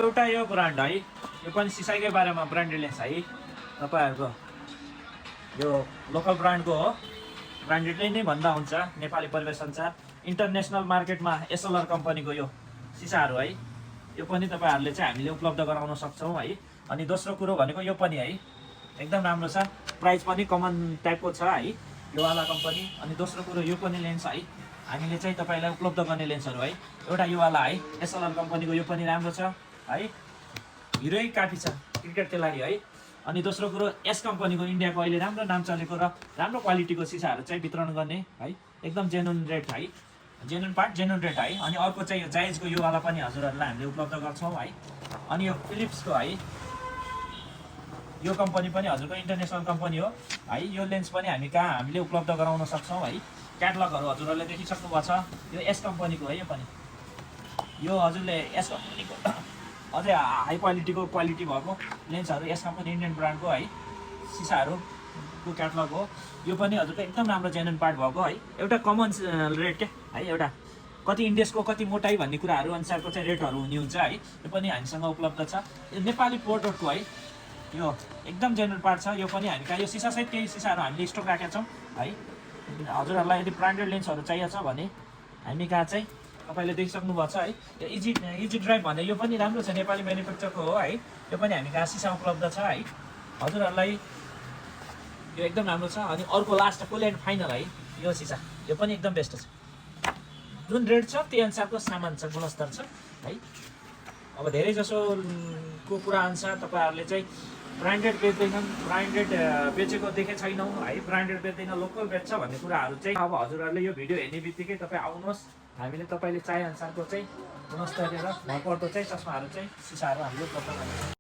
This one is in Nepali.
एउटा यो ब्रान्ड है, यो पनि सिसाइकै बारेमा ब्रान्डेड लेन्स है, तपाईँहरूको यो लोकल ब्रान्डको हो, ब्रान्डेडले नै भन्दा हुन्छ। नेपाली परिवेश संसार इन्टरनेसनल मार्केटमा एसएलआर कम्पनीको यो सिसाहरू है, यो पनि तपाईँहरूले चाहिँ हामीले उपलब्ध गराउन सक्छौँ है। अनि दोस्रो कुरो भनेको यो पनि है, एकदम राम्रो छ, प्राइस पनि कमन टाइपको छ है यो वाला कम्पनी। अनि दोस्रो कुरो यो पनि लेन्स है, हामीले चाहिँ तपाईँलाई उपलब्ध गर्ने लेन्सहरू है। एउटा यो वाला है, एसएलआर कम्पनीको, यो पनि राम्रो छ है, हिरै काफी छ क्रिकेटको लागि है। अनि दोस्रो कुरो यस कम्पनीको इन्डियाको अहिले राम्रो नाम चलेको र राम्रो क्वालिटीको सिसाहरू चाहिँ वितरण गर्ने है, एकदम जेन्युन रेट है, जेन्युन पार्ट जेन्युन रेट है। अनि अर्को चाहिँ यो जायजको यो वाला पनि हजुरहरूलाई हामीले उपलब्ध गर्छौँ है। अनि यो फिलिप्सको है, यो कम्पनी पनि हजुरको इन्टरनेसनल कम्पनी हो है। यो लेन्स पनि हामीले उपलब्ध गराउन सक्छौँ है। क्याटलगहरू हजुरहरूले देखिसक्नु भएको छ, यो एस कम्पनीको है। यो पनि यो हजुरले एस कम्पनीको अझै हाई क्वालिटी भएको लेन्सहरू, यस कम्पनी इन्डियन ब्रान्डको है सिसाहरूको क्याटलग हो। यो पनि हजुरको एकदम राम्रो जेन्युन पार्ट भएको है, एउटा कमन रेट क्या है, एउटा कति इन्डेक्सको कति मोटाइ भन्ने कुराहरू अनुसारको चाहिँ रेटहरू हुने हुन्छ है। यो पनि हामीसँग उपलब्ध छ। यो नेपाली पोर्टको है, यो एकदम जेन्युन पार्ट छ। यो पनि हामी कहाँ यो सिसासहित केही सिसाहरू हामीले स्टक राखेका छौँ है। हजुरहरूलाई यदि ब्रान्डेड लेन्सहरू चाहिएको छ भने हामी कहाँ चाहिँ तपाईँले देखिसक्नु भएको छ है। यो इजी ड्राइभ भन्ने यो पनि राम्रो छ, नेपाली म्यानुफ्याक्चरको हो है। यो पनि हामी कहाँ सिसा उपलब्ध छ है, हजुरहरूलाई यो एकदम राम्रो छ। अनि अर्को लास्ट फुल एन्ड फाइनल है, यो सिसा, यो पनि एकदम बेस्ट छ। जुन रेट छ त्यही अनुसारको सामान छ, गुणस्तर छ है। अब धेरै जसोको कुरा अनुसार तपाईँहरूले चाहिँ ब्रान्डेड बेच्दैनन्, ब्रान्डेड बेचेको देखे छैनौँ है, ब्रान्डेड बेच्दैन लोकल बेच्छ भन्ने कुराहरू चाहिँ अब हजुरहरूले यो भिडियो हेर्ने बित्तिकै तपाईँ आउनुहोस्, हामीले तपाईँले चाहे अनुसारको चाहिँ गुणस्तर र भरपर्दो चाहिँ चस्माहरू चाहिँ सिसाहरू हामीले उपलब्ध गर्छौँ।